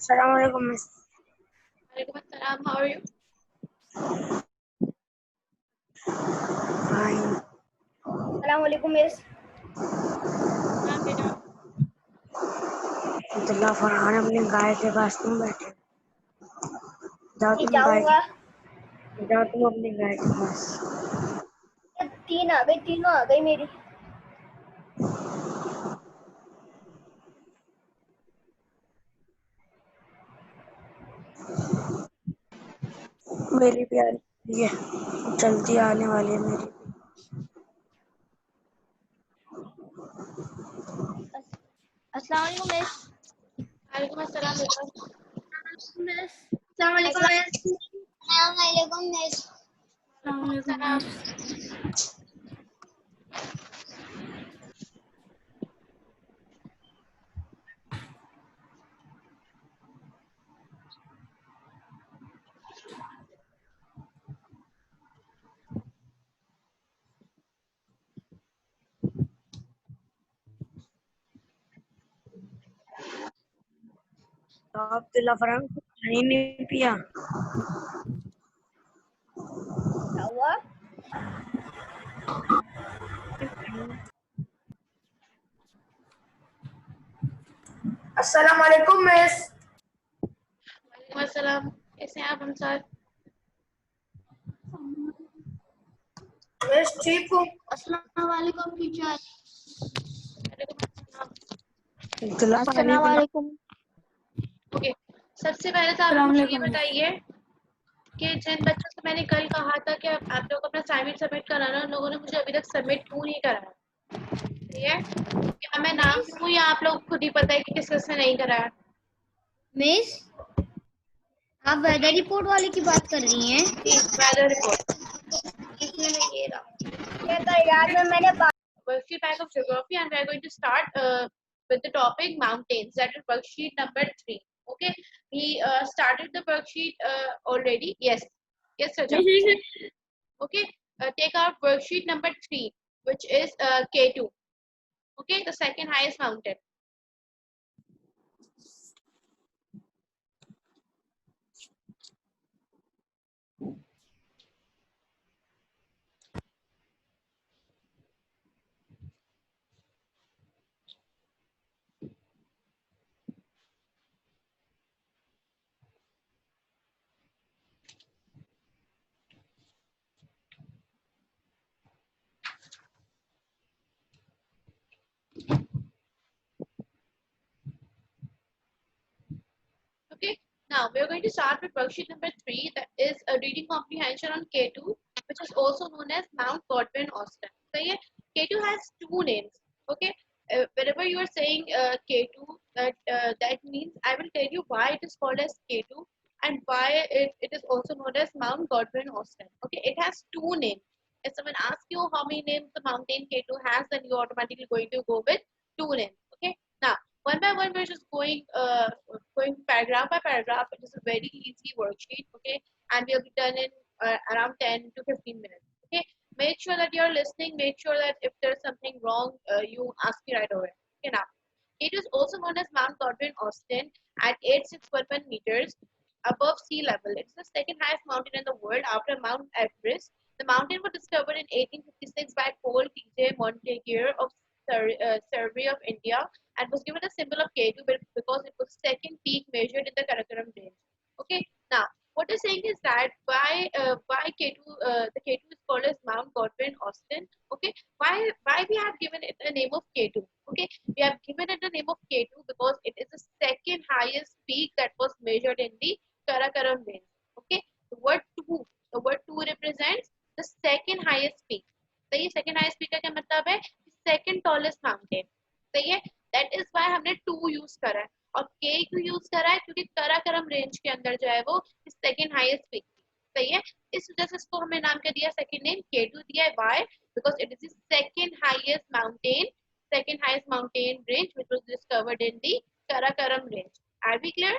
Assalamu alaikum, miss. Alaikum assalam. How are you? Fine. Assalamu alaikum, miss. हाँ बेटा, अब्दुल्ला फरहान अपने गाय के पास क्यों बैठे? जाओ नहीं तुम जाऊंगा। जाओ तुम अपनी गाय के पास। तीनों आ गई मेरी। मेरी भी आने वाली है, जल्दी आने वाली है मेरी। अस्सलाम वालेकुम मिस। वालेकुम अस्सलाम बेटा। मिस अस्सलाम वालेकुम मिस। अस्सलाम वालेकुम मिस। सलाम। तो अब्दुल्ला फरहान को पानी नहीं पिया? क्या हुआ? अस्सलाम वालेकुम मिस। वालेकुम अस्सलाम। कैसे हैं आप हम सर? मिस ठीक हूँ। अस्सलाम वालेकुम टीचर। वालेकुम अस्सलाम। अब्दुल्ला पानी अस्सलाम पिला। वालेकुम। ओके, सबसे पहले तो आप मुझे ये बताइए कि जिन बच्चों से मैंने कल कहा था कि आप लोग अपना असाइनमेंट सबमिट कराना, उन लोगों ने मुझे अभी तक सबमिट क्यों नहीं कराया? ठीक है, क्या मैं नाम दूँ या आप लोग खुद ही पता है कि किस किस ने नहीं कराया? मिस आप वेदर रिपोर्ट वाले की बात कर रही हैं? वेदर रिपोर्ट, इसमें ये रहा। कहता है यार मैंने worksheet type of geography, and we are going to start with the topic mountains. That is worksheet number 3. Okay, we started the worksheet already. Yes, yes, Raja. Okay, take out worksheet number 3, which is K2. Okay, the second highest mountain. Okay, now we are going to start with worksheet number 3, that is a reading comprehension on K2, which is also known as Mount Godwin Austen. So yeah, K2 has two names. Okay, whenever you are saying K2, that means I will tell you why it is called as K2 and why it is also known as Mount Godwin Austen. Okay, it has two names. If someone asks you how many names the mountain K2 has, then you automatically going to go with two names. Okay, now one by one we're just going paragraph by paragraph. It is a very easy worksheet, okay, and we'll be done in around 10 to 15 minutes. Okay, make sure that you're listening. Make sure that if there's something wrong, you ask me right away. Okay, now it is also known as Mount Godwin Austen at 8611 meters above sea level. It's the second highest mountain in the world after Mount Everest. The mountain was discovered in 1856 by Paul T.J. Montague of Survey of India and was given a symbol of K2 because it was second peak measured in the Karakoram range. Okay, now what you're saying is that why K2 the K2 is called as Mount Godwin Austen. Okay, why we have given it a name of K2? Okay, we have given it the name of K2 because it is the second highest peak that was measured in the Karakoram range. Okay, the word two represents the second highest peak. सही है, second highest peak का क्या मतलब है? Second tallest mountain. सही है, that is why हमने to use करा है और के क्यों यूज करा है क्योंकि कराकरम रेंज के अंदर जो है वो सेकंड हाईएस्ट पीक थी। सही है, इस वजह से इसको हमने नाम क्या दिया, सेकंड नेम K2 दिया है। Why? Because it is the second highest mountain range which was discovered in the Karakoram range. Are we clear?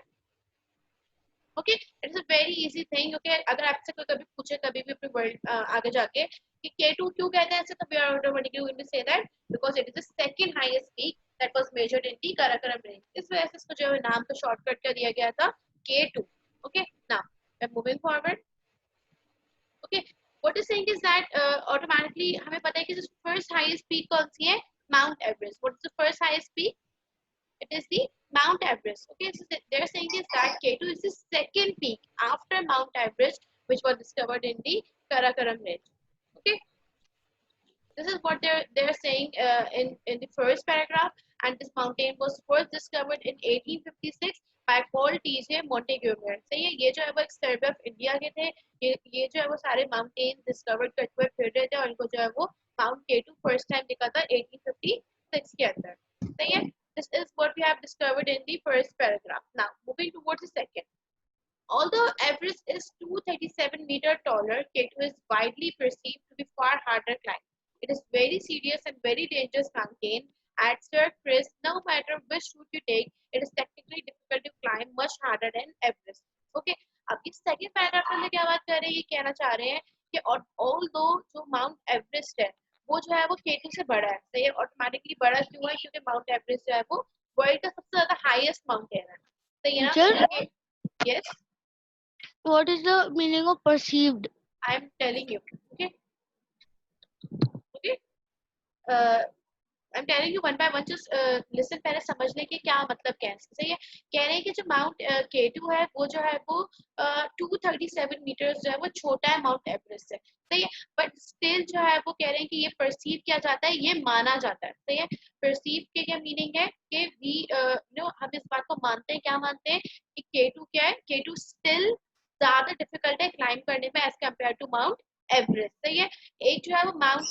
Okay, it's a very easy thing. Okay, अगर आपसे कोई कभी पूछे कभी भी अपने वर्ल्ड आगे जाके कि K2 क्यों कहते हैं ऐसे, तो we are automatically going to say that because it is the second highest peak that was measured in the Karakoram range. इस वजह से इसको जो है नाम तो शॉर्टकट कर दिया गया था K2। Okay, now we are moving forward. Okay, what is saying is that automatically हमें पता है कि जो फर्स्ट हाईएस्ट पीक कौन सी है, mount Everest. What is the first highest peak? It is the Mount Everest. Okay, so they're saying is that K2 is the second peak after Mount Everest, which was discovered in the Karakoram Range. Okay, this is what they're saying in the first paragraph. And this mountain was first discovered in 1856 by Paul T.J. Montgomery. सही है, ये जो है वो एक survey of India के थे। ये जो है वो सारे माउंटेन डिस्कवर करते हुए फिर रहे थे और इनको जो है वो माउंट K2 फर्स्ट टाइम दिखा था 1856 के अंदर। सही है, this is what we have discovered in the first paragraph. Now moving towards the second. Although Everest is 237-meter taller, K2 is widely perceived to be far harder climb. It is very serious and very dangerous mountain. At Sir Chris, no matter which route you take, it is technically difficult to climb, much harder than Everest. Okay, अब इस second paragraph में क्या बात कर रहे हैं, ये कहना चाह रहे हैं कि ऑल्दो जो माउंट एवरेस्ट है वो जो है वो K2 से बड़ा है। सही है, ऑटोमेटिकली बड़ा क्यों है, क्योंकि माउंट एवरेस्ट जो है वो वर्ल्ड का सबसे ज्यादा हाईएस्ट माउंटेन है। सही है ना? Yes, What is the meaning of perceived? I am telling you. Okay. Okay. Uh, I'm telling you one by one. Just listen, पहले समझ लें कि क्या मतलब क्या है। सही है, कह रहे हैं कि जो माउंट K2 है वो जो है वो 237 मीटर्स जो है वो छोटा है माउंट एवरेस्ट से। सही है, बट स्टिल जो है वो कह रहे हैं कि ये परसीव किया जाता है, ये माना जाता है। सही है, परसीव के क्या मीनिंग है कि वी नो हम इस बात को मानते हैं, क्या मानते हैं कि K2 क्या है, K2 स्टिल ज्यादा डिफिकल्ट है क्लाइम करने में as compare to Mount Everest. सही है, एक जो है वो माउंट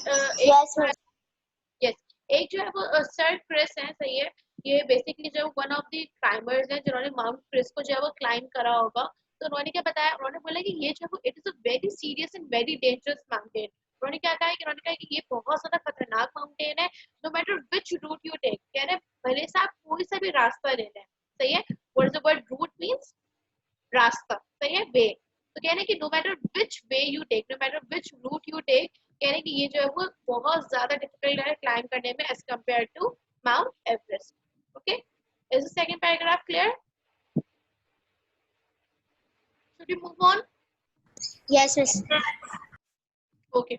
यस, एक जो है वो सर क्रिस है। सही है, ये बेसिकली जो वन ऑफ द क्लाइंबर्स हैं जिन्होंने माउंट क्रिस को जो है वो क्लाइम करा होगा। तो उन्होंने क्या बताया, उन्होंने बोला कि ये जो है वो it is a very serious and very dangerous mountain. उन्होंने क्या कहा कि उन्होंने कहा कि ये बहुत ज्यादा खतरनाक माउंटेन है, no matter which route you take. कह रहे भले से आप कोई सा भी रास्ता ले लें। सही है, what is the word route means, रास्ता। सही है, वे। तो कह रहे हैं कि no matter which way you take, no matter which route you take, कह रहे हैं कि ये जो है वो बहुत ज्यादा डिफिकल्ट है क्लाइम करने में as compare to Mount Everest. Okay, is the second paragraph clear? Should we move on? Yes, yes. Okay.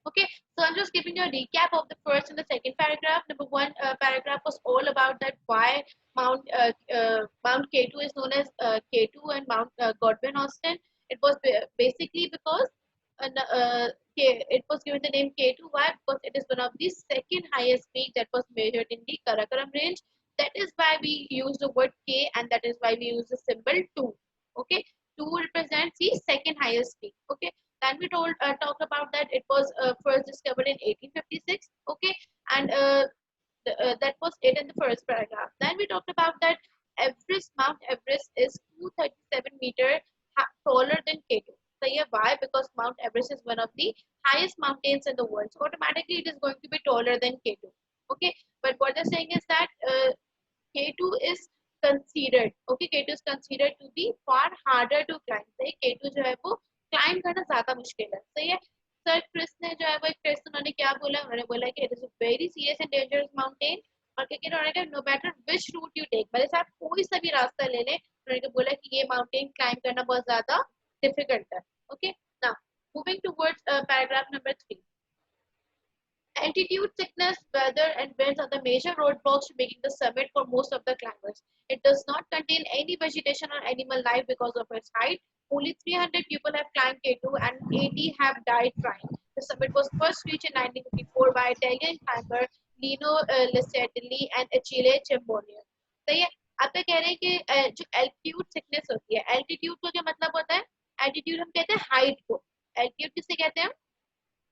Okay. So I'm just giving you a recap of the first and the second paragraph. Number one paragraph was all about that why Mount K2 is known as K2 and Mount Godwin Austen. It was basically because it was given the name K2. Why? Because it is one of the second highest peak that was measured in the Karakoram range. That is why we use the word K, and that is why we use the symbol 2. Okay, 2 represents the second highest peak. Okay, then we talked about that it was first discovered in 1856. Okay, and that was it in the first paragraph. Then we talked about that Mount Everest is 237-meter taller than K2. So yeah, why? Because Mount Everest is one of the highest mountains in the world, so automatically it is going to be taller than K2. Okay, but what they're saying is that K2 is considered, okay, K2 is considered to be far harder to climb. सही, K2 जो है वो climb करना ज्यादा मुश्किल है। सही है, सर क्रिस ने जो है वो एक टेस्ट उन्होंने क्या बोला, उन्होंने बोला कि it is a very serious and dangerous mountain. और क्योंकि उन्होंने कहा no matter which route you take, भले से आप कोई सा भी रास्ता ले लें, उन्होंने बोला कि ये माउंटेन क्लाइम करना बहुत ज्यादा डिफिकल्ट है। Okay, now moving towards paragraph number 3. Altitude sickness, weather, and winds are the major roadblocks to making the summit for most of the climbers. It does not contain any vegetation or animal life because of its height. Only 300 people have climbed K2 and 80 have died trying. The summit was first reached in 1954 by Italian climber Lino Lisettelli and Achille Cimbonier. सही है, आप क्या कह रहे हैं कि जो altitude sickness होती है, एल्टीट्यूड को क्या मतलब होता है, एल्टीट्यूड हम कहते हैं हाइट को। एल्टीट्यूड किसे कहते हैं,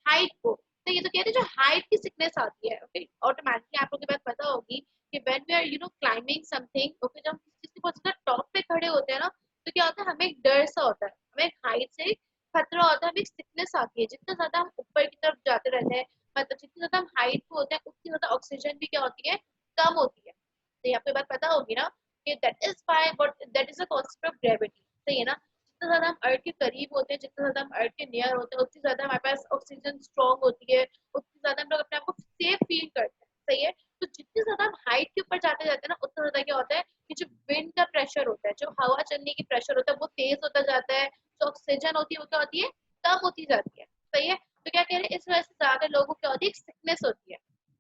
हाइट को। तो ये तो कहते हैं जो हाइट की सिकनेस आती है। ओके, ऑटोमेटिकली आप लोगों के पास पता होगी कि when we are climbing something, okay, जब हम किसी के बहुत ज्यादा टॉप पे खड़े होते हैं ना, तो क्या होता है, हमें एक डर सा होता है, हमें हाइट से खतरा होता है, हमें एक सिकनेस आती है। जितना ज्यादा हम ऊपर की तरफ जाते रहते हैं, मतलब जितनी ज्यादा हम हाइट पे होते हैं, उतनी ज्यादा ऑक्सीजन भी क्या होती है, कम होती है। तो ये आपको बात पता होगी ना कि that is why what that is a concept of gravity. सही है ना। जितना ज्यादा हम अर्थ के करीब होते हैं, जितना ज्यादा हम अर्थ के नियर होते हैं, उतनी ज्यादा हमारे पास ऑक्सीजन स्ट्रॉन्ग होती है, उतनी ज्यादा हम लोग अपने आप को सेफ फील करते हैं। सही है। तो जितनी ज्यादा हम हाइट के ऊपर जाते जाते हैं ना, उतना ज्यादा क्या होता है कि जो विंड का प्रेशर होता है, जो हवा चलने की प्रेशर होता है, वो तेज होता जाता है। जो ऑक्सीजन होती है वो क्या होती है, कम होती जाती है। सही है। तो क्या कह रहे हैं, इस वजह से ज्यादा लोगों को क्या होती है, सिकनेस होती है।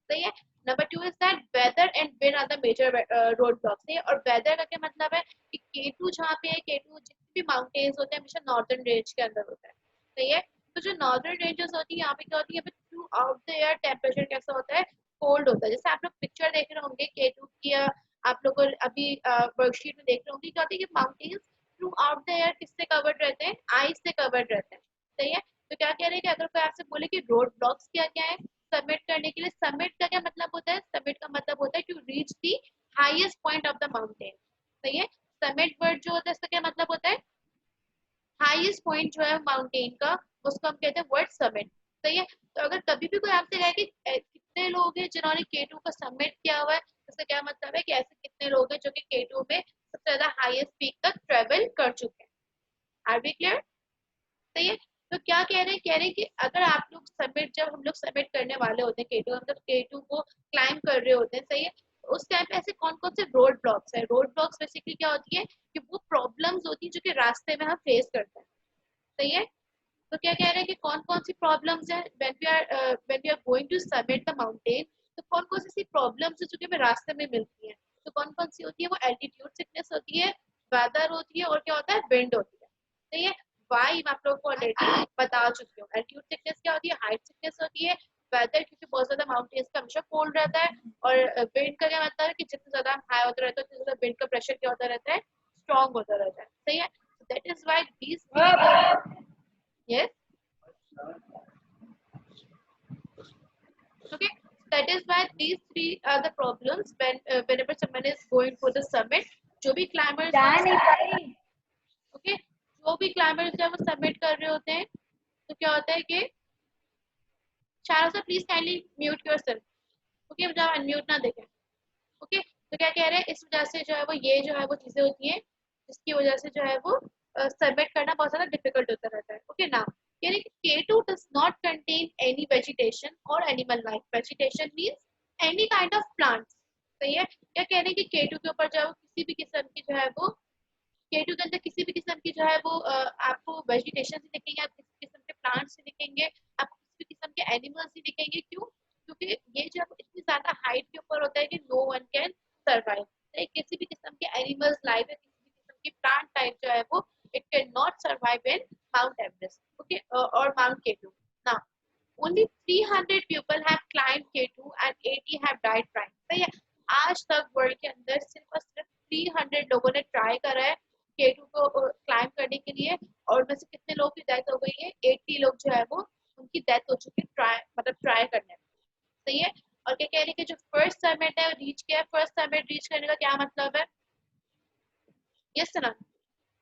सही है। Number 2 is that weather and wind are the major road blocks. और वेदर का क्या मतलब है कि केटू जहाँ पे है, केटू जितने भी माउंटेन्स होते हैं हमेशा नॉर्दर्न रेंज के अंदर होता है। सही है। तो जो नॉर्दर्न रेंजेस होती है, यहाँ पे क्या होती है, through out the year temperature कैसा होता है, कोल्ड होता है। जैसे आप लोग पिक्चर देख रहे होंगे केटू की, आप लोग अभी वर्कशीट में देख रहे होंगे, क्या होती है कि mountains through out the year किससे कवर्ड रहते हैं, आइस से कवर्ड रहते हैं। सही है। तो क्या कह रहे हैं कि अगर कोई आपसे बोले कि रोड ब्लॉक्स क्या क्या है सबमिट करने के लिए, सबमिट का क्या मतलब होता है, सबमिट का मतलब होता है to reach the highest point of the mountain. सही है। सबमिट वर्ड जो होता है इसका क्या मतलब होता है, हाईएस्ट पॉइंट जो है माउंटेन का, उसको हम कहते हैं वर्ड समिट। सही है। तो अगर कभी भी कोई आपसे कहे कि कितने लोग हैं जिन्होंने केटू का सबमिट किया हुआ है, इसका क्या मतलब है कि ऐसे कितने लोग हैं जो कि केटू में सबसे ज्यादा हाईएस्ट पीक तक ट्रेवल कर चुके हैं। Are be clear. सही है। तो क्या कह रहे हैं कि अगर आप लोग सबमिट, जब हम लोग सबमिट करने वाले होते हैं केटू, मतलब केटू को क्लाइम कर रहे होते हैं, सही है, तो उस टाइम पे ऐसे कौन कौन से रोड ब्लॉक्स है, रोड ब्लॉक्स बेसिकली क्या होती है कि वो प्रॉब्लम्स होती है जो कि रास्ते में हम फेस करते हैं। सही है। तो क्या कह रहे हैं कि कौन कौन सी प्रॉब्लम्स है when we are going to submit the mountain. तो कौन कौन सी प्रॉब्लम्स है जो कि हमें रास्ते में मिलती हैं। तो कौन कौन सी होती है, वो एल्टीट्यूड सिकनेस होती है, वेदर होती है, और क्या होता है, विंड होती है। सही है। वाई मैं आप लोगों को ऑलरेडी बता चुकी हूँ। एल्टीट्यूड सिकनेस क्या होती है, हाइट सिकनेस होती है। वेदर क्योंकि बहुत ज्यादा माउंटेन्स का हमेशा कोल्ड रहता है। और विंड का क्या मतलब है कि जितना ज्यादा हम हाई होता रहता है, उतना ज्यादा विंड का प्रेशर क्या होता रहता है, स्ट्रॉन्ग होता रहता है। सही है। That is why these, yes, okay, that is why these three are the problems when whenever someone is going for the summit। जो भी climbers okay, जो भी climbers जब वो submit कर रहे होते हैं, तो क्या होता है कि शायद sir please kindly mute yourself. Okay, जब अनम्यूट ना देखें। ओके, तो क्या कह रहे हैं, इस वजह से जो है वो ये जो है वो चीजें होती हैं जिसकी वजह से जो है वो सबमिट करना बहुत ज्यादा डिफिकल्ट होता रहता है। ओके ना, यानी कि K2 does not contain any vegetation or animal life। vegetation means any kind of plants। सही है। क्या कह रहे हैं कि K2 के ऊपर जो है वो किसी भी किस्म की जो है वो, K2 के अंदर किसी भी किस्म की जो है वो आपको वेजिटेशन ही दिखेंगे, आप किसी किस्म के प्लांट्स ही दिखेंगे, आपको किसी भी किस्म के एनिमल्स ही दिखेंगे। क्यों? क्योंकि ये जो है वो इतनी ज्यादा हाइट के ऊपर होता है कि नो वन कैन सर्वाइव। किसी भी किस्म के एनिमल्स लाइफ है, किसी भी किस्म की प्लांट टाइप जो है वो, it can not survive in mount Everest. Okay, और माउंट K2 ना। Only 300 people have climbed K2 and 80 have died trying। सही है। आज तक वर्ल्ड के अंदर सिर्फ और सिर्फ 300 लोगों ने ट्राई करा है K2 को क्लाइम करने के लिए, और उनमें से कितने लोगों की डेथ हो गई है, 80 लोग जो है वो उनकी डेथ हो चुकी है ट्राई, मतलब ट्राई करने में। सही है। और क्या कह रहे हैं कि जो फर्स्ट समिट है रीच किया, फर्स्ट समिट रीच करने का क्या मतलब है, यस ना,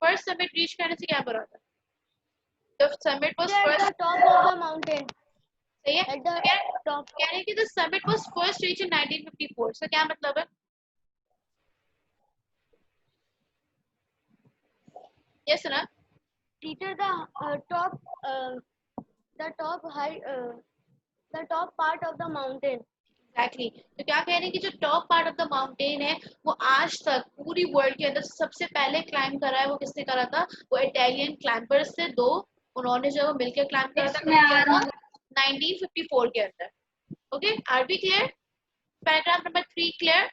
फर्स्ट समिट रीच करने से क्या बुरा था, the summit was At first. the top of the mountain. सही है। At the top. कह रहे हैं कि the summit was first reach इन 1954। सो क्या मतलब है, यस ना। Teacher, uh, the top high, the top part of the mountain. Exactly. तो क्या कह रहे हैं कि जो top part of the mountain है, वो आज तक पूरी वर्ल्ड के अंदर सबसे पहले क्लाइम करा है, वो किसने करा था, वो इटालियन क्लाइंबर्स से दो, उन्होंने जो वो मिलकर क्लाइम करा था, कब किया था, 1954 के अंदर। Okay, are be clear, paragraph number 3 clear.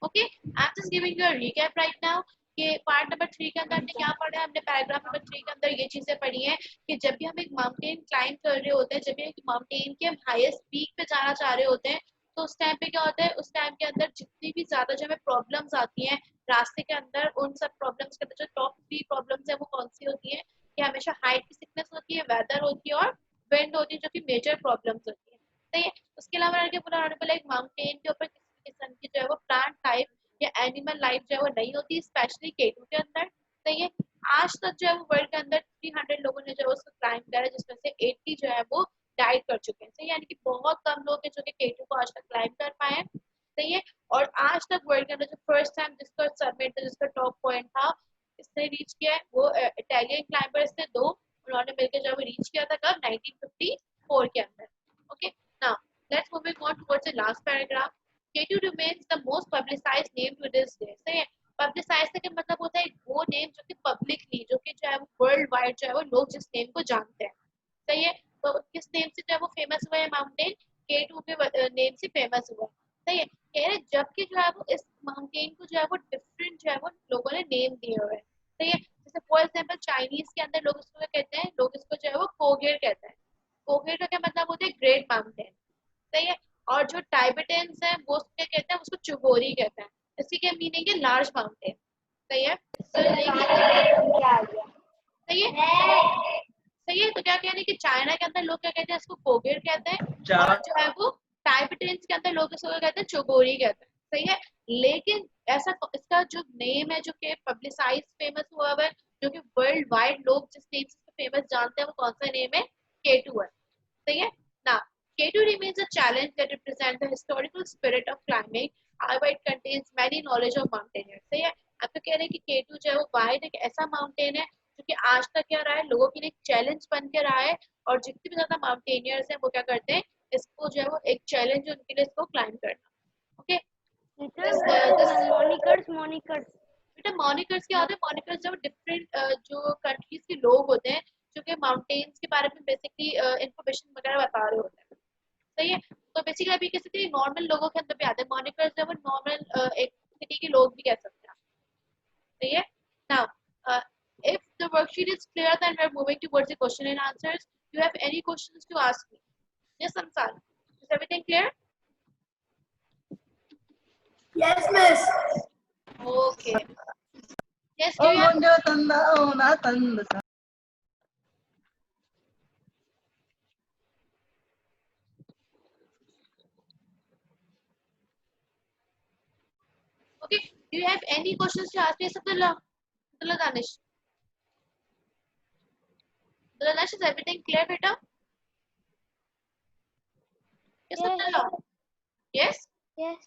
Okay, I am just giving you a recap right now कि पार्ट नंबर 3 के अंदर हमने क्या पढ़ा है। हमने पैराग्राफ नंबर 3 के अंदर ये चीजें पढ़ी हैं कि जब भी हम एक माउंटेन क्लाइंब कर रहे होते हैं, जब भी एक माउंटेन के हम हाईएस्ट पीक पे जाना चाह रहे होते हैं, तो उस टाइम पे क्या होता है, उस टाइम के अंदर जितनी भी ज्यादा जो हमें प्रॉब्लम्स आती हैं रास्ते के अंदर, उन सब प्रॉब्लम्स के अंदर जो टॉप 3 प्रॉब्लम्स है वो कौन सी होती है, कि हमेशा हाइट की सिकनेस होती है, वेदर होती है, और विंड होती है, जो कि मेजर प्रॉब्लम्स होती है। सही है। उसके अलावा आगे बोला एक माउंटेन के ऊपर किसी किस्म की जो है वो प्लांट टाइप या एनिमल लाइफ जो है वो नहीं होती, स्पेशली K2 के अंदर। सही है। आज तक जो है वो वर्ल्ड के अंदर 300 लोगों ने जो है उसको क्लाइम करा है, जिसमें से 80 जो है वो डाइड कर चुके हैं। सही है। यानी कि बहुत कम लोग हैं जो कि K2 को आज तक क्लाइम कर पाए हैं। सही है। और आज तक वर्ल्ड के अंदर जो फर्स्ट टाइम जिसका सबमिट जिसका टॉप पॉइंट था इसने रीच किया है वो इटालियन क्लाइंबर्स थे दो, उन्होंने मिलकर जब रीच किया था कब 1954 के अंदर। Okay, now let's moving on towards the last paragraph. K2 remains the most publicized name to this day। सही है, पब्लिसाइज का क्या मतलब होता है, वो नेम जो कि पब्लिकली जो कि जो है वो वर्ल्ड वाइड जो है वो लोग जिस नेम को जानते हैं। सही है, तो किस नेम से जो है वो फेमस हुआ है माउंटेन, K2 के नेम से फेमस हुआ है। सही है, कह रहे जबकि जो है वो इस माउंटेन को जो है वो डिफरेंट जो है वो लोगों ने नेम दिए हुए हैं। सही है, जैसे फॉर एग्जांपल चाइनीज के अंदर लोग इसको क्या कहते हैं, लोग इसको जो है वो कोगेर कहते हैं। कोगेर का क्या मतलब होता है, ग्रेट माउंटेन। सही है, और जो टाइबेटेंस है वो क्या कहते हैं, उसको चुगोरी कहते हैं। इसकी क्या मीनिंग है, लार्ज माउंटेन। सही है, सही है, सही है। तो क्या कहते हैं कि चाइना के अंदर लोग क्या कहते हैं, इसको कोगेर कहते हैं, और जो है वो टाइबेटेंस के अंदर लोग इसको क्या कहते हैं, चोगोरी कहते हैं। सही है, लेकिन ऐसा इसका जो नेम है जो कि पब्लिसाइज फेमस हुआ हुआ है, जो कि वर्ल्ड वाइड लोग जिस नेम से फेमस जानते हैं, वो कौन सा नेम है, K2 है। सही है ना, K2 remains a challenge that represents the historical spirit of climbing, however it contains many knowledge of mountaineers। सही है, आप तो कह रहे हैं कि K2 जो है वो वाइड एक ऐसा माउंटेन है जो कि आज तक क्या रहा है, लोगों के लिए चैलेंज बन के रहा है, और जितने भी ज्यादा माउंटेनियर्स हैं वो क्या करते हैं, इसको जो है वो एक चैलेंज उनके लिए इसको क्लाइंब करना। ओके, मॉनिकर्स बेटा मॉनिकर्स क्या होते हैं, मॉनिकर्स जो डिफरेंट जो कंट्रीज के लोग होते हैं जो कि माउंटेन्स के बारे में बेसिकली इंफॉर्मेशन वगैरह बता रहे होते हैं। सही है, तो बेसिकली अभी कह सकते हैं नॉर्मल लोगों के अंदर भी आते हैं मॉनिकर्स, जो है नॉर्मल एक सिटी के लोग भी कह सकते हैं। सही है, now if the worksheet is clear then we're moving towards the question and answers। Do you have any questions to ask me? Yes, Samsal, is everything clear? Yes, miss. Okay, yes, do you have okay, do you have any questions to ask me, Abdullah? Abdullah Danish, Abdullah Danish, is everything clear, beta? Yes, Yes. Abdullah, yes, yes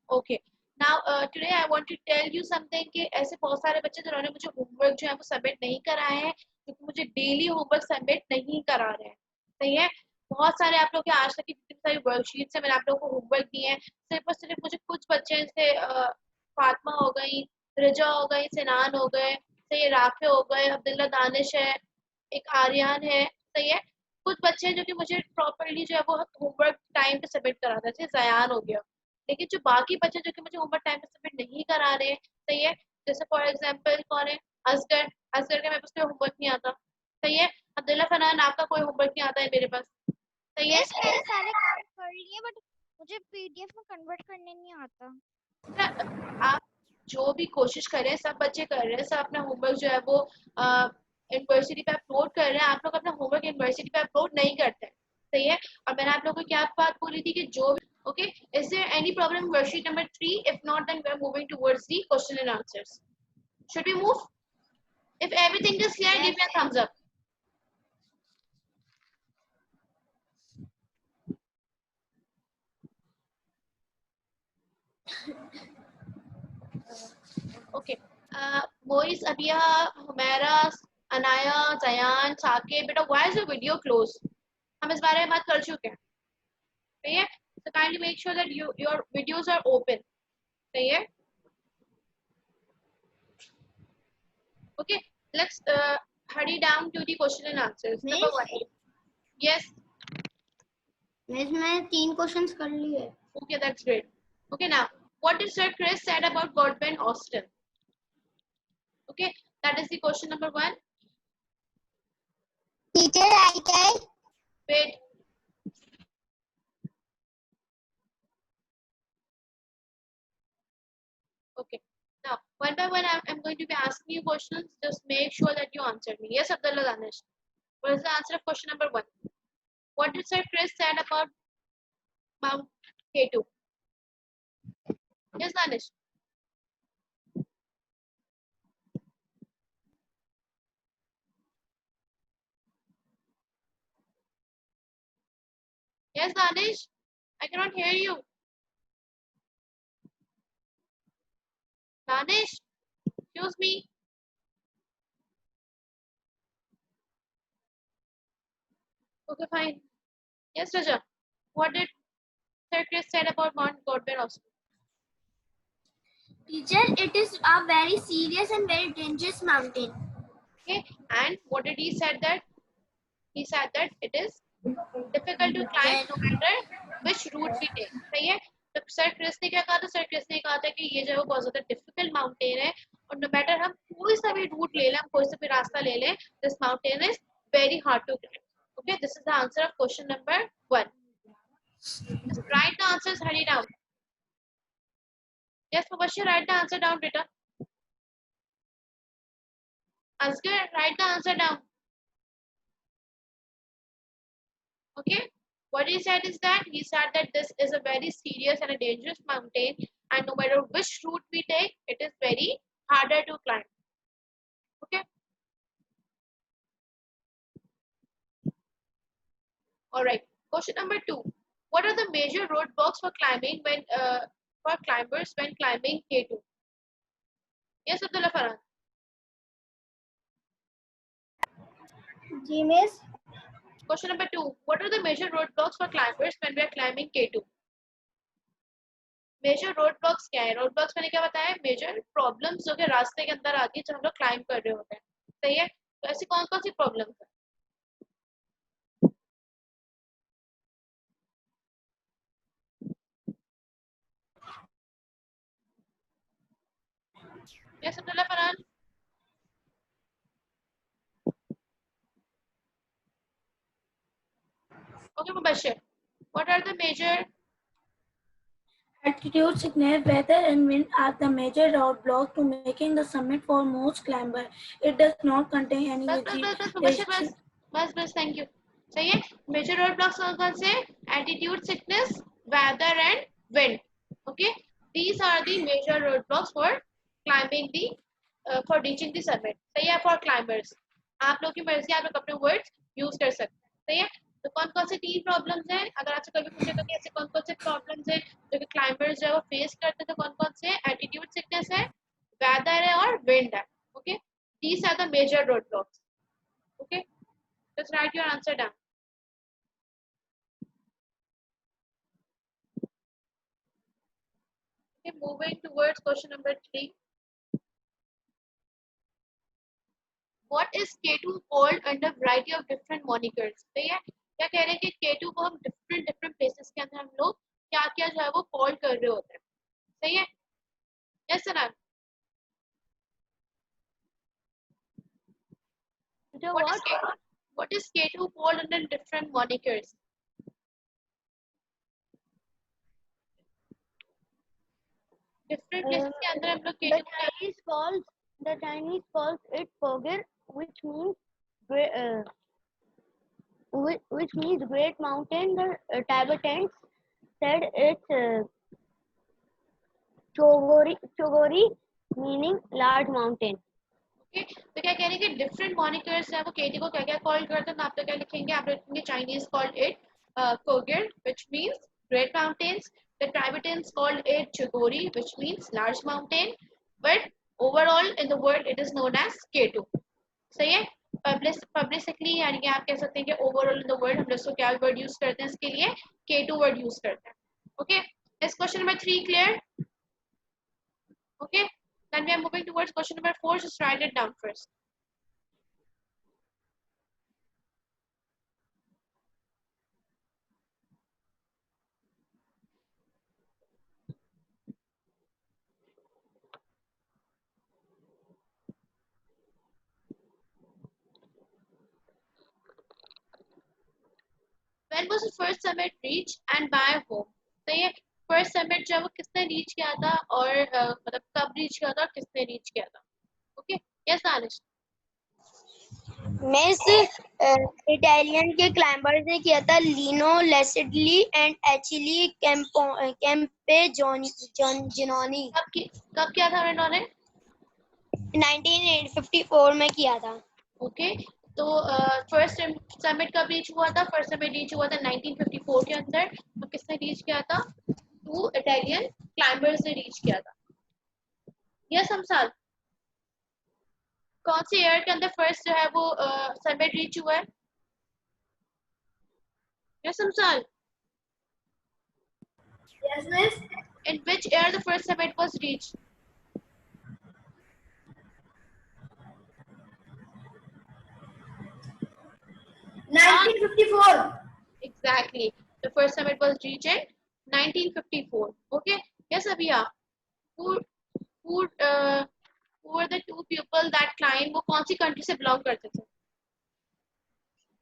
okay। Now today I want to tell you something कि ऐसे बहुत सारे बच्चे जिन्होंने मुझे homework जो है वो सबमिट नहीं कराए हैं, क्योंकि मुझे डेली होमवर्क सबमिट नहीं करा रहे हैं। सही है, बहुत सारे आप लोग के आज तक की जितनी सारी वर्कशीट्स है मैंने आप लोगों को होमवर्क दिए हैं, सिर्फ और सिर्फ मुझे कुछ बच्चे जैसे फातिमा हो गई, रिजा हो गई, सिनान हो गए, सही, राफे हो गए, अब्दुल्ला दानिश है, एक आर्यन है। सही है, कुछ बच्चे हैं जो कि मुझे प्रॉपरली जो है वो होमवर्क टाइम पे सबमिट कराते हैं, जैसे जयान हो गया। लेकिन जो बाकी बच्चे जो कि मुझे होमवर्क टाइम पे सबमिट नहीं करा रहे हैं, सही है, जैसे फॉर एग्जांपल कौन है, असगर, असगर का मेरे पास कोई होमवर्क नहीं आता। सही है, अब्दुल्ला फनान आपका कोई होमवर्क नहीं आता है मेरे पास। सही है, यस मैंने सारे काम कर लिए बट मुझे पीडीएफ में कन्वर्ट करने नहीं आता। आप जो भी कोशिश कर रहे हैं सब बच्चे कर रहे हैं, सब अपना होमवर्क जो है वो यूनिवर्सिटी पे अपलोड कर रहे हैं, आप लोग अपना होमवर्क यूनिवर्सिटी पे अपलोड नहीं करते हैं। सही है, और मैंने आप लोगों को क्या बात बोली थी कि जो okay, is there any problem in worksheet number 3? If not, then we are moving towards the question and answers. Should we move? If everything is clear, give me a thumbs up. Okay. Mois, Abia, Humaira, Anaya, Zayan, Sake, beta, why is your video closed? हम इस बारे में बात कर चुके हैं। सही है, so kindly make sure that your videos are open. सही है, okay, let's hurry down to the question and answers. Number 1. Yes. Miss मैं 3 क्वेश्चंस कर लिए। Okay, that's great. Okay, now what did Sir Chris said about Godwin Austen? Okay, that is the question number 1. Teacher आई क्या? Wait. Okay. Now, one by one, I'm going to be asking you questions. Just make sure that you answer me. Yes, Abdullah Danish. What is the answer of question number 1? What did Sir Chris said about Mount K2? Yes, Danish. Yes, Danish. I cannot hear you. Danish, excuse me. Okay, fine. Yes, Raja. What did Sir Chris said about Mount Godwin Hospital? Teacher, it is a very serious and very dangerous mountain. Okay, and what did he said that? He said that it is difficult to climb no matter which route we take. सही है? तो sir Chris ने क्या कहा था? Sir Chris ने कहा था कि ये जो है वो बहुत ज्यादा डिफिकल्ट माउंटेन है और नो मैटर हम कोई सा भी रूट ले लें, हम कोई सा भी रास्ता ले लें, this mountain is very hard to climb. Okay, this is the answer of question number 1. Just write the answers, hurry down. Yes, Mubashir, write the answer down, beta. Asghar, write the answer down. Okay, what he said is that he said that this is a very serious and a dangerous mountain, and no matter which route we take, it is very harder to climb. Okay. All right. Question number 2. What are the major roadblocks for climbing for climbers when climbing K2? Yes, Abdullah Farhan. जी miss. Question number 2. What are the major roadblocks for climbers when we are climbing K2? Major road blocks क्या है? Road blocks मैंने क्या बताया? Major problems जो कि रास्ते के अंदर आती है जब हम लोग क्लाइंब कर रहे होते हैं. सही है? तो ऐसी कौन कौन सी प्रॉब्लम्स है? Yes, Abdullah Farhan. Okay, Mubashir. What are the major? Altitude sickness, weather and wind are the major roadblocks to making the summit for most climbers. It does not contain any बस बस thank you. सही है. Major road blocks कौन से? Altitude sickness, weather and wind. Okay, these are the major road blocks for climbing the for reaching the summit. सही है? For climbers. आप लोग की मर्जी, आप लोग अपने वर्ड्स यूज कर सकते हैं. सही है? तो कौन कौन से 3 प्रॉब्लम्स हैं? अगर आपसे कभी पूछे तो ऐसे कौन कौन से प्रॉब्लम्स हैं जो कि क्लाइंबर्स जो है वो फेस करते हैं, तो कौन कौन से? एल्टीट्यूड सिकनेस है, वेदर है और विंड है. Okay, these are the major road blocks. Okay, just write your answer down. Okay, moving towards question number 3. What is K2 called under variety of different monikers? सही है? क्या कह रहे हैं कि K2 को हम different places के अंदर हम लोग क्या क्या जो है वो call कर रहे होते हैं. सही है? Yes, Anand. What is K2 called under different monikers? Different places के अंदर हम लोग K2 The Chinese calls it Kogir, which means great mountain. The Tibetans said it's Chogori, meaning large mountain. Okay, तो क्या कह रहे हैं कि डिफरेंट मॉनिकर्स है वो केटी को क्या क्या कॉल करते हैं. तो आप तो क्या लिखेंगे? आप लिखेंगे Chinese called it Qogir, which means great mountains. The Tibetans called it Chogori, which means large mountain. But overall in the world it is known as K2. सही है? पब्लिसिकली यानी कि आप कह सकते हैं कि ओवरऑल इन द वर्ल्ड हम लोग क्या वर्ड यूज करते हैं इसके लिए? K2 वर्ड यूज करते हैं. ओके, इस question number 3 clear? Okay, then we are moving towards question number 4. Just write it down first. When was the first summit reached and by whom? तो ये first summit जो है वो किसने reach किया था और मतलब कब रीच किया था और किसने रीच किया था? Okay, yes Danish. Miss Italian के क्लाइंबर्स ने किया था, लिनो लेसिडली एंड एचिली कैंपे जिनोनी. कब किया था उन्होंने? 1954 में किया था. ओके, तो फर्स्ट समिट कब रीच हुआ था? फर्स्ट समिट रीच हुआ था 1954 के अंदर. तो किसने रीच किया था? 2 इटालियन क्लाइंबर्स ने रीच किया था. यस हमसाल, कौन सी ईयर के अंदर फर्स्ट जो है वो समिट रीच हुआ है? यस हमसाल, Yes, miss. in which year the first summit was reached? 1954. Exactly. The first summit was reached in 1954. Okay. Yes, Abhiya. Who who uh, who were the two people that climbed? वो कौन सी country से belong करते थे?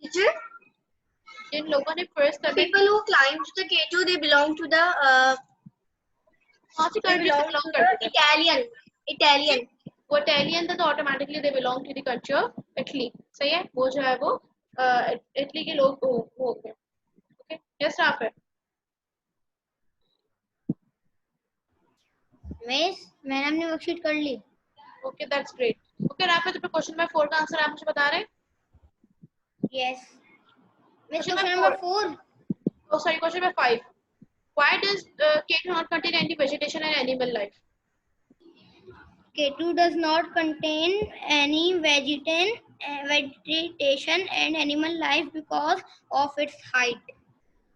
Teacher, जिन लोगों ने first the summit people who climbed the K2, they belong to the कौन सी they country से belong belong to करते the थे? Italian. वो Italian थे तो automatically they belong to the country of Italy. सही है? वो जो है वो इटली के लोग हो गए. Okay. Yes, Rafir. मिस मैंने अपनी वर्कशीट कर ली. Okay, that's great. Okay, Rafir, तो question number 4 का आंसर आप मुझे बता रहे हैं? Yes miss Question question number number 4. Oh, sorry, question number 5. Why does K2 not contain any vegetation and animal life? K2 does not contain any vegetation and animal life because of its height.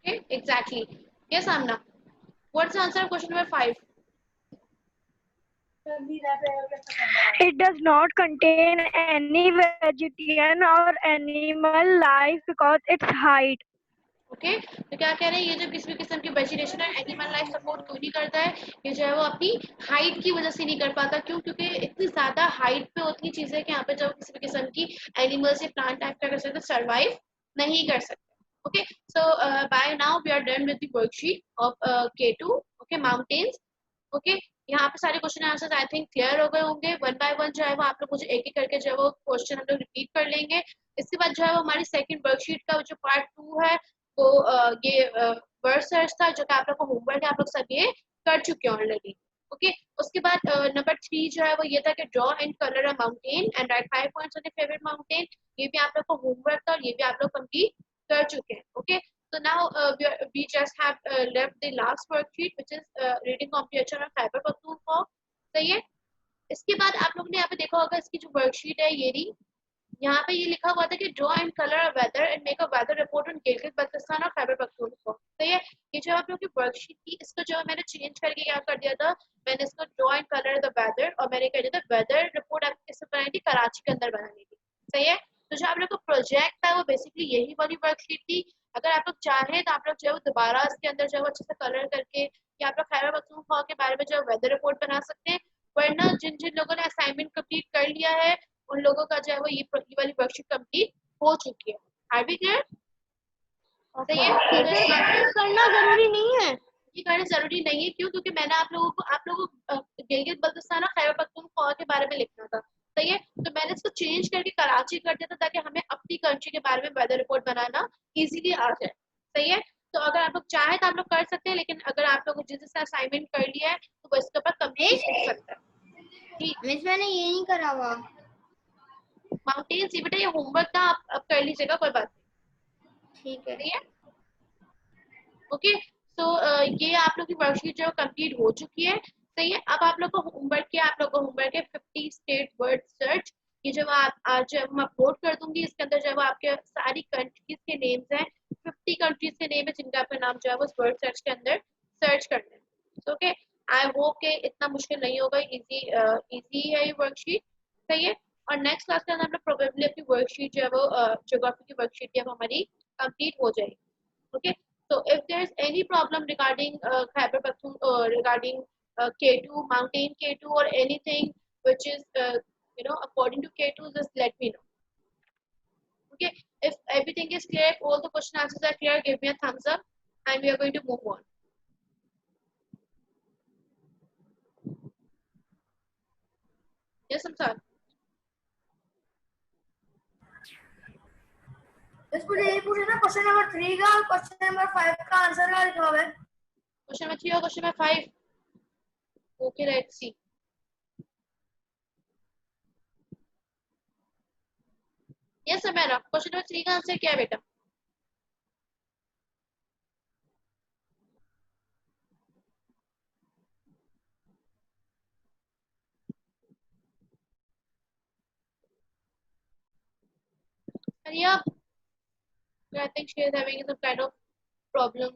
Okay, exactly. Yes, Amna. What's the answer of question number 5? It does not contain any vegetarian or animal life because its height. Okay तो क्या कह रहे हैं ये जो किसी भी किस्म की वेजिटेशन और एनिमल लाइफ सपोर्ट क्यों नहीं करता है? ये जो है वो अपनी हाइट की वजह से नहीं कर पाता. क्यों? क्योंकि इतनी ज्यादा हाइट पे होती चीजें कि यहाँ पे जब किसी भी किस्म की एनिमल्स या प्लांट टाइप का कर सकते सर्वाइव नहीं कर सकते. Okay so by now we are done with the worksheet of K2. Okay mountains. Okay यहाँ पे सारे question answers I think clear हो गए होंगे. वन बाय वन जो है वो आप लोग मुझे एक एक करके जो है वो क्वेश्चन हम लोग रिपीट कर लेंगे. इसके बाद जो है वो हमारी सेकंड वर्कशीट का जो पार्ट 2 है वो ये वर्ड सर्च था जो कि आप लोग को होमवर्क है, आप लोग सब ये कर चुके हैं ऑलरेडी. ओके उसके बाद नंबर 3 जो है वो ये था कि draw and colour a mountain and right 5 points on your favourite mountain. ये भी आप लोग को होमवर्क था और ये भी आप लोग कंप्लीट कर चुके हैं. Okay so now we just have left the last worksheet which is reading comprehension of Khyber Pakhtunkhwa. सही है. इसके बाद आप लोग ने यहाँ पे देखा होगा इसकी जो वर्कशीट है ये रही. यहाँ पे ये लिखा हुआ था कि draw and colour a weather and make a weather report on Gilgit Baltistan और खैबर पख्तूनख्वा. सही है. ये जो आप लोग की वर्कशीट थी इसको जो मैंने चेंज करके क्या कर दिया था, मैंने इसको draw and colour the weather और मैंने कर दिया था वेदर रिपोर्ट आपको किससे बनाई थी, कराची के अंदर बनानी थी. सही है. तो जो आप लोग का प्रोजेक्ट था वो बेसिकली यही वाली वर्कशीट थी. अगर आप लोग चाहें तो आप लोग जो है दोबारा इसके अंदर जो है अच्छे से कलर करके या आप लोग खैबर पख्तूनख्वा के बारे में जो वेदर रिपोर्ट बना सकते हैं. वरना जिन जिन लोगों ने असाइनमेंट कंप्लीट कर लिया है उन लोगों का जो है वो ये वाली वर्कशीट कंप्लीट हो चुकी है. Are be clear? सही है. कंप्लीट करना जरूरी नहीं है. ये करना जरूरी नहीं है. क्यों? क्योंकि मैंने आप लोगों को गिलगित बल्तिस्तान और खैबर पख्तूनख्वा के बारे में लिखना था. सही है. तो मैंने इसको चेंज करके कराची कर दिया था ताकि हमें अपनी कंट्री के बारे में वेदर रिपोर्ट बनाना इजीली आ जाए. सही है. तो अगर आप लोग चाहे तो आप लोग कर सकते हैं, लेकिन अगर आप लोग जिस जिसने असाइनमेंट कर लिया है तो वो इसके ऊपर कंप्लीट कर सकता है. ठीक. मिस मैंने ये नहीं करा हुआ. माउंटेन्स ये बेटा ये होमवर्क था, आप अब कर लीजिएगा, कोई बात नहीं. ठीक है. सही है. ओके सो ये आप लोग की वर्कशीट जो कंप्लीट हो चुकी है. सही है. अब आप लोग को होमवर्क किया, आप लोग को होमवर्क है 50 स्टेट वर्ड सर्च. ये जो आप आज जो मैं अपलोड कर दूंगी इसके अंदर जो है आपके सारी कंट्रीज के नेम्स हैं. 50 कंट्रीज के नेम है जिनका आपका नाम जो है वो वर्ड सर्च के अंदर सर्च करना है. ओके आई होप के इतना मुश्किल नहीं होगा. इजी है ये वर्कशीट. सही है. और नेक्स्ट क्लास के अंदर हम लोग प्रोबेबली अपनी वर्कशीट जो है वो ज्योग्राफी की वर्कशीट जो है हमारी कंप्लीट हो जाएगी. Okay so if there is any problem regarding Khyber Pakhtunkhwa regarding K2 mountain K2 or anything which is according to K2, just let me know. Okay, if everything is clear, all the question answers are clear, give me a thumbs up and we are going to move on. Yes, Samsar. इस पर यही पूछे ना question number 3 का और question number 5 का answer क्या लिखा हुआ है? Question number 3 or question number 5? Okay, let's see. Yes, Samara. Question number 3 का आंसर क्या है बेटा? hurry up. I think she is having some kind of problem.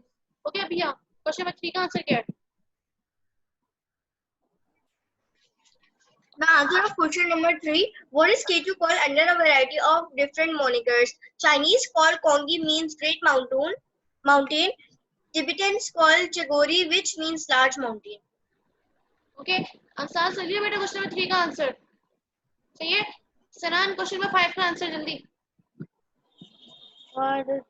Okay, Abhiya, question number 3 का आंसर क्या है? The answer of question number 3. What is K2 called under a variety of different monikers? Chinese call Kongi means great mountain. Tibetans call Chagori, which means large mountain. Okay, answer चलिए बेटा question number 3 का answer सही है. सनान question number 5 का answer जल्दी. और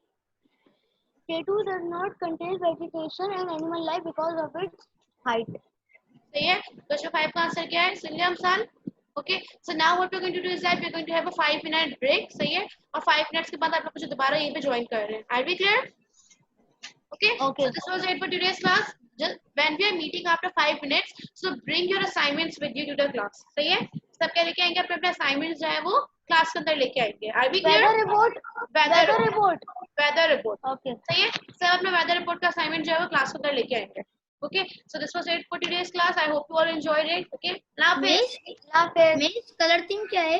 K2 does not contain vegetation and animal life because of its height. सही है. क्वेश्चन 5 का आंसर क्या है? सुन लिया हम सान. Okay, so now what we're going to do is that we're going to have a 5-minute break. सही है. और 5 minutes के बाद आप लोग मुझे दोबारा यहीं पे ज्वाइन कर रहे हैं. Are we clear? Okay. Okay. So this was it for today's class. Just when we are meeting after 5 minutes, so bring your assignments with you to the class. सही है. सब क्या लेके आएंगे? अपने अपने assignments जो है वो क्लास के अंदर लेके आएंगे. Are we clear? Weather report. Weather Weather report. weather report. Okay. सही है. सब अपने weather report का assignment जो है वो क्लास के अंदर लेके आएंगे. Okay. So this was it for today's class. I hope you all enjoyed it. Okay. Now miss Last miss colour theme क्या है?